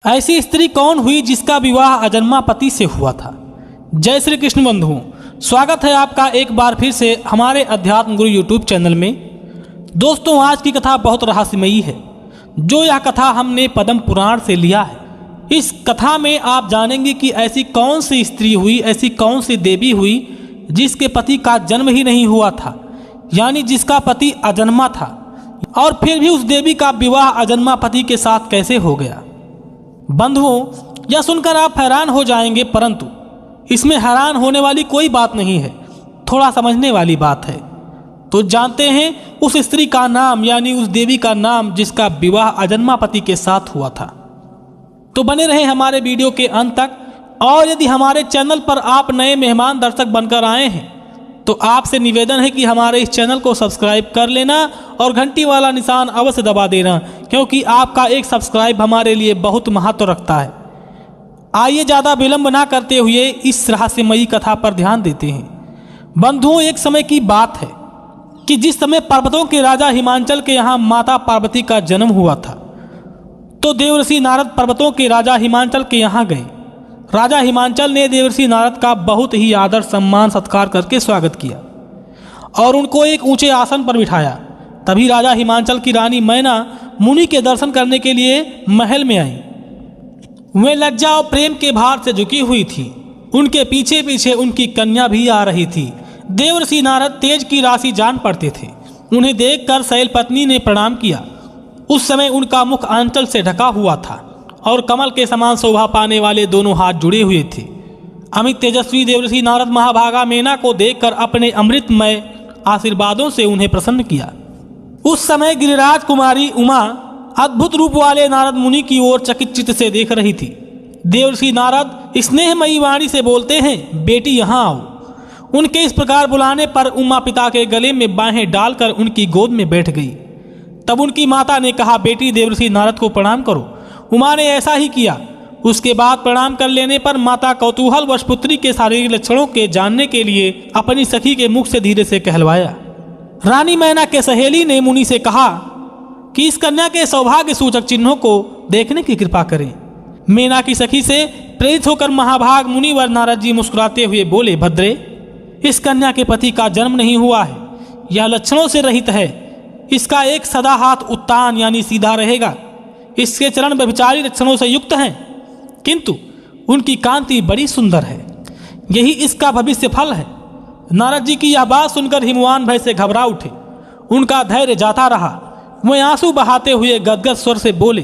ऐसी स्त्री कौन हुई जिसका विवाह अजन्मा पति से हुआ था। जय श्री कृष्ण बंधुओं, स्वागत है आपका एक बार फिर से हमारे अध्यात्म गुरु यूट्यूब चैनल में। दोस्तों, आज की कथा बहुत रहस्यमयी है। जो यह कथा हमने पद्म पुराण से लिया है। इस कथा में आप जानेंगे कि ऐसी कौन सी स्त्री हुई, ऐसी कौन सी देवी हुई जिसके पति का जन्म ही नहीं हुआ था, यानी जिसका पति अजन्मा था, और फिर भी उस देवी का विवाह अजन्मा पति के साथ कैसे हो गया। बंधुओं, यह सुनकर आप हैरान हो जाएंगे, परंतु इसमें हैरान होने वाली कोई बात नहीं है, थोड़ा समझने वाली बात है। तो जानते हैं उस स्त्री का नाम, यानी उस देवी का नाम जिसका विवाह अजन्मा पति के साथ हुआ था। तो बने रहे हमारे वीडियो के अंत तक। और यदि हमारे चैनल पर आप नए मेहमान दर्शक बनकर आए हैं तो आपसे निवेदन है कि हमारे इस चैनल को सब्सक्राइब कर लेना और घंटी वाला निशान अवश्य दबा देना, क्योंकि आपका एक सब्सक्राइब हमारे लिए बहुत महत्व रखता है। आइए ज़्यादा विलंब ना करते हुए इस रहस्यमयी कथा पर ध्यान देते हैं। बंधुओं, एक समय की बात है कि जिस समय पर्वतों के राजा हिमांचल के यहाँ माता पार्वती का जन्म हुआ था, तो देवर्षि नारद पर्वतों के राजा हिमांचल के यहाँ गए। राजा हिमांचल ने देवर्षि नारद का बहुत ही आदर सम्मान सत्कार करके स्वागत किया और उनको एक ऊंचे आसन पर बिठाया। तभी राजा हिमांचल की रानी मैना मुनि के दर्शन करने के लिए महल में आई। वे लज्जा और प्रेम के भार से झुकी हुई थी। उनके पीछे पीछे उनकी कन्या भी आ रही थी। देवर्षि नारद तेज की राशि जान पड़ते थे। उन्हें देखकर शैल पत्नी ने प्रणाम किया। उस समय उनका मुख आंचल से ढका हुआ था और कमल के समान शोभा पाने वाले दोनों हाथ जुड़े हुए थे। अमित तेजस्वी देवर्षि नारद महाभागा मैना को देखकर अपने अमृतमय आशीर्वादों से उन्हें प्रसन्न किया। उस समय गिरिराज कुमारी उमा अद्भुत रूप वाले नारद मुनि की ओर चकित चित्त से देख रही थी। देवर्षि नारद स्नेहमयी वाणी से बोलते हैं, बेटी यहाँ आओ। उनके इस प्रकार बुलाने पर उमा पिता के गले में बाहें डालकर उनकी गोद में बैठ गई। तब उनकी माता ने कहा, बेटी देवर्षि नारद को प्रणाम करो। उमा ने ऐसा ही किया। उसके बाद प्रणाम कर लेने पर माता कौतूहलवश पुत्री के शारीरिक लक्षणों के जानने के लिए अपनी सखी के मुख से धीरे से कहलवाया। रानी मैना के सहेली ने मुनि से कहा कि इस कन्या के सौभाग्य सूचक चिन्हों को देखने की कृपा करें। मैना की सखी से प्रेरित होकर महाभाग मुनिवर नारद जी मुस्कुराते हुए बोले, भद्रे, इस कन्या के पति का जन्म नहीं हुआ है। यह लक्षणों से रहित है। इसका एक सदा हाथ उत्तान यानी सीधा रहेगा। इसके चरण व्यभिचारी लक्षणों से युक्त हैं, किंतु उनकी कांति बड़ी सुंदर है। यही इसका भविष्य फल है। नारद जी की यह बात सुनकर हिमवान भय से घबरा उठे। उनका धैर्य जाता रहा। वे आंसू बहाते हुए गदगद स्वर से बोले,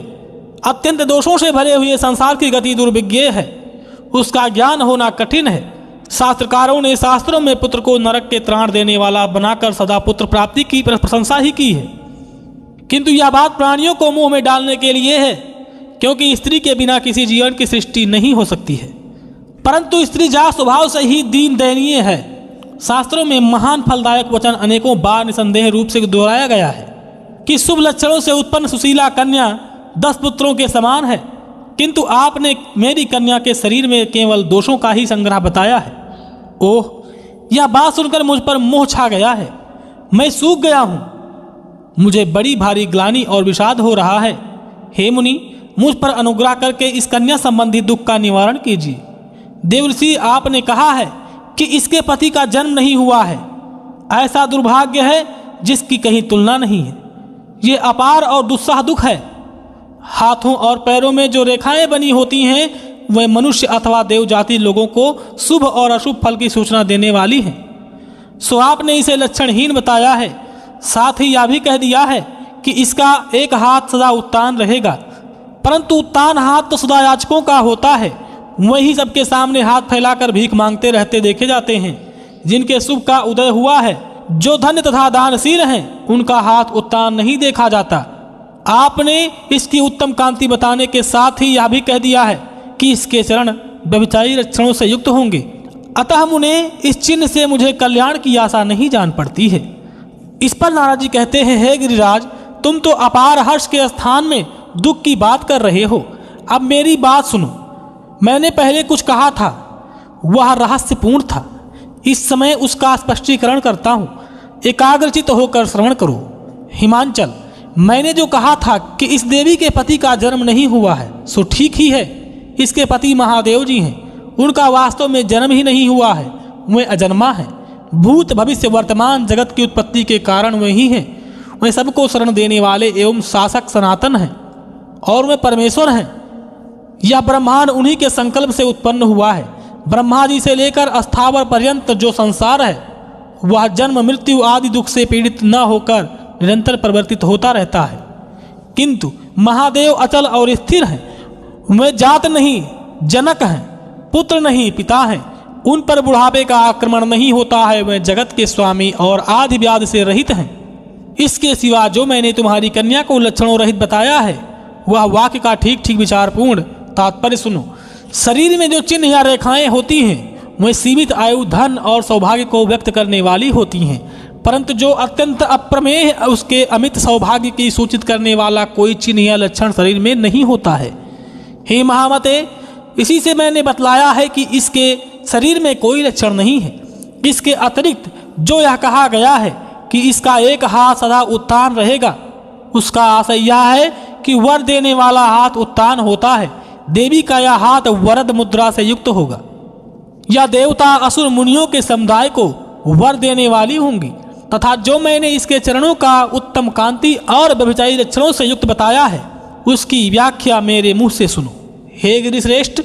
अत्यंत दोषों से भरे हुए संसार की गति दुर्विज्ञ है। उसका ज्ञान होना कठिन है। शास्त्रकारों ने शास्त्रों में पुत्र को नरक के त्राण देने वाला बनाकर सदा पुत्र प्राप्ति की प्रशंसा ही की है, किंतु यह बात प्राणियों को मुंह में डालने के लिए है, क्योंकि स्त्री के बिना किसी जीवन की सृष्टि नहीं हो सकती है। परंतु स्त्री जा स्वभाव से ही दीन दयनीय है। शास्त्रों में महान फलदायक वचन अनेकों बार निसंदेह रूप से दोहराया गया है कि शुभ लक्षणों से उत्पन्न सुशीला कन्या 10 पुत्रों के समान है, किंतु आपने मेरी कन्या के शरीर में केवल दोषों का ही संग्रह बताया है। ओह, यह बात सुनकर मुझ पर मोह छा गया है। मैं सूख गया हूँ। मुझे बड़ी भारी ग्लानि और विषाद हो रहा है। हे मुनि, मुझ पर अनुग्रह करके इस कन्या संबंधी दुख का निवारण कीजिए। देवर्षि, आपने कहा है कि इसके पति का जन्म नहीं हुआ है। ऐसा दुर्भाग्य है जिसकी कहीं तुलना नहीं है। ये अपार और दुस्सह दुख है। हाथों और पैरों में जो रेखाएं बनी होती हैं वह मनुष्य अथवा देव जाति लोगों को शुभ और अशुभ फल की सूचना देने वाली हैं। सो आपने इसे लक्षणहीन बताया है। साथ ही यह भी कह दिया है कि इसका एक हाथ सदा उत्तान रहेगा, परंतु उत्तान हाथ तो सदा याचकों का होता है। वही सबके सामने हाथ फैलाकर भीख मांगते रहते देखे जाते हैं। जिनके शुभ का उदय हुआ है, जो धन्य तथा दानशील हैं, उनका हाथ उत्तान नहीं देखा जाता। आपने इसकी उत्तम कांति बताने के साथ ही यह भी कह दिया है कि इसके चरण व्यभिचारी लक्षणों से युक्त होंगे। अतः मुने, इस चिन्ह से मुझे कल्याण की आशा नहीं जान पड़ती है। इस पर नारद जी कहते हैं, हे गिरिराज, तुम तो अपार हर्ष के स्थान में दुख की बात कर रहे हो। अब मेरी बात सुनो। मैंने पहले कुछ कहा था, वह रहस्यपूर्ण था। इस समय उसका स्पष्टीकरण करता हूँ। एकाग्रचित होकर श्रवण करो। हिमांचल, मैंने जो कहा था कि इस देवी के पति का जन्म नहीं हुआ है सो ठीक ही है। इसके पति महादेव जी हैं, उनका वास्तव में जन्म ही नहीं हुआ है, वे अजन्मा हैं। भूत भविष्य वर्तमान जगत की उत्पत्ति के कारण वे ही हैं। वे सबको शरण देने वाले एवं शासक सनातन हैं और वे परमेश्वर हैं। यह ब्रह्मांड उन्हीं के संकल्प से उत्पन्न हुआ है। ब्रह्मा जी से लेकर स्थावर पर्यंत जो संसार है वह जन्म मृत्यु आदि दुख से पीड़ित न होकर निरंतर परिवर्तित होता रहता है। किंतु महादेव अचल और स्थिर हैं। वे जात नहीं जनक हैं, पुत्र नहीं पिता हैं। उन पर बुढ़ापे का आक्रमण नहीं होता है। वे जगत के स्वामी और आदि व्याधि से रहित हैं। इसके सिवा जो मैंने तुम्हारी कन्या को लक्षणों रहित बताया है वह वाक्य का ठीक ठीक विचारपूर्ण तात्पर्य सुनो। शरीर में जो चिन्ह या रेखाएं होती हैं वे सीमित आयु धन और सौभाग्य को व्यक्त करने वाली होती हैं, परंतु जो अत्यंत अप्रमेय उसके अमित सौभाग्य की सूचित करने वाला कोई चिन्ह या लक्षण शरीर में नहीं होता है। हे महामते, इसी से मैंने बतलाया है कि इसके शरीर में कोई लक्षण नहीं है। इसके अतिरिक्त जो यह कहा गया है कि इसका एक हाथ सदा उत्तान रहेगा, उसका आशय यह है कि वर देने वाला हाथ उत्तान होता है। देवी का यह हाथ वरद मुद्रा से युक्त होगा। यह देवता असुर मुनियों के समुदाय को वर देने वाली होंगी तथा जो मैंने इसके चरणों का उत्तम कांति और व्यभिचारी लक्षणों से युक्त बताया है उसकी व्याख्या मेरे मुंह से सुनो। हे गिरिश्रेष्ठ,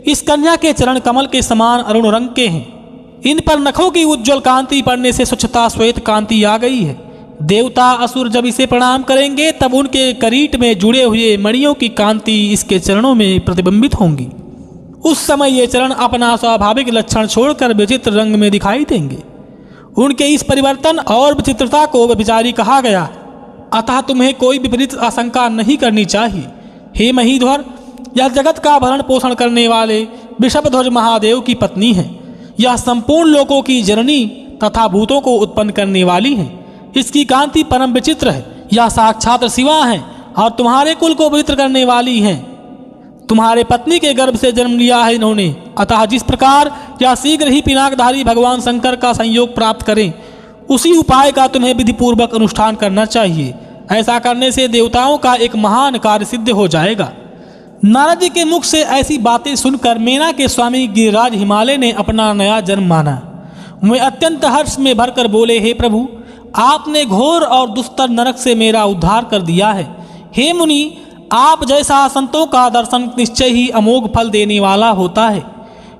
इस कन्या के चरण कमल के समान अरुण रंग के हैं। इन पर नखों की उज्ज्वल कांति पड़ने से स्वच्छता श्वेत कांति आ गई है। देवता असुर जब इसे प्रणाम करेंगे तब उनके करीट में जुड़े हुए मणियों की कांति इसके चरणों में प्रतिबिंबित होंगी। उस समय ये चरण अपना स्वाभाविक लक्षण छोड़कर विचित्र रंग में दिखाई देंगे। उनके इस परिवर्तन और विचित्रता को व्यभिचारी कहा गया, अतः तुम्हें कोई विपरीत आशंका नहीं करनी चाहिए। हे महीध्वर, यह जगत का भरण पोषण करने वाले वृषभध्वज महादेव की पत्नी है। यह संपूर्ण लोकों की जननी तथा भूतों को उत्पन्न करने वाली है। इसकी कांति परम विचित्र है। यह साक्षात शिवा है और तुम्हारे कुल को पवित्र करने वाली हैं। तुम्हारे पत्नी के गर्भ से जन्म लिया है इन्होंने, अतः जिस प्रकार यह शीघ्र ही पिनाकधारी भगवान शंकर का संयोग प्राप्त करें उसी उपाय का तुम्हें विधि पूर्वक अनुष्ठान करना चाहिए। ऐसा करने से देवताओं का एक महान कार्य सिद्ध हो जाएगा। नारद जी के मुख से ऐसी बातें सुनकर मेना के स्वामी गिरिराज हिमालय ने अपना नया जन्म माना। वे अत्यंत हर्ष में भरकर बोले, हे प्रभु, आपने घोर और दुस्तर नरक से मेरा उद्धार कर दिया है। हे मुनि, आप जैसा संतों का दर्शन निश्चय ही अमोघ फल देने वाला होता है।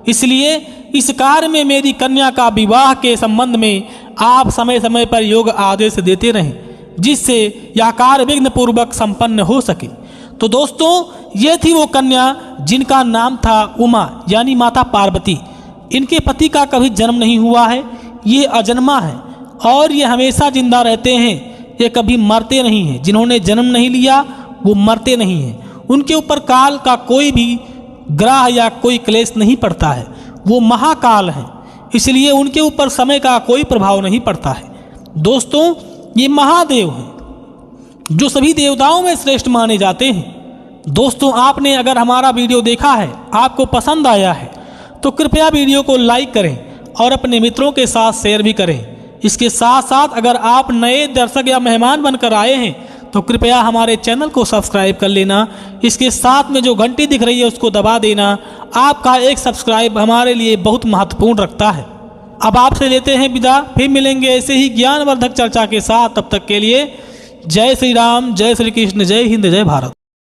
इसलिए इस कार्य में मेरी कन्या का विवाह के संबंध में आप समय समय पर योग आदेश देते रहें, जिससे यह कार्य विघ्न पूर्वक संपन्न हो सके। तो दोस्तों, ये थी वो कन्या जिनका नाम था उमा यानी माता पार्वती। इनके पति का कभी जन्म नहीं हुआ है, ये अजन्मा है और ये हमेशा जिंदा रहते हैं। ये कभी मरते नहीं हैं। जिन्होंने जन्म नहीं लिया वो मरते नहीं हैं। उनके ऊपर काल का कोई भी ग्रह या कोई क्लेश नहीं पड़ता है। वो महाकाल हैं, इसलिए उनके ऊपर समय का कोई प्रभाव नहीं पड़ता है। दोस्तों, ये महादेव हैं जो सभी देवताओं में श्रेष्ठ माने जाते हैं। दोस्तों, आपने अगर हमारा वीडियो देखा है, आपको पसंद आया है, तो कृपया वीडियो को लाइक करें और अपने मित्रों के साथ शेयर भी करें। इसके साथ साथ अगर आप नए दर्शक या मेहमान बनकर आए हैं तो कृपया हमारे चैनल को सब्सक्राइब कर लेना। इसके साथ में जो घंटी दिख रही है उसको दबा देना। आपका एक सब्सक्राइब हमारे लिए बहुत महत्वपूर्ण रखता है। अब आपसे लेते हैं विदा, फिर मिलेंगे ऐसे ही ज्ञानवर्धक चर्चा के साथ। तब तक के लिए जय श्री राम, जय श्री कृष्ण, जय हिंद, जय भारत।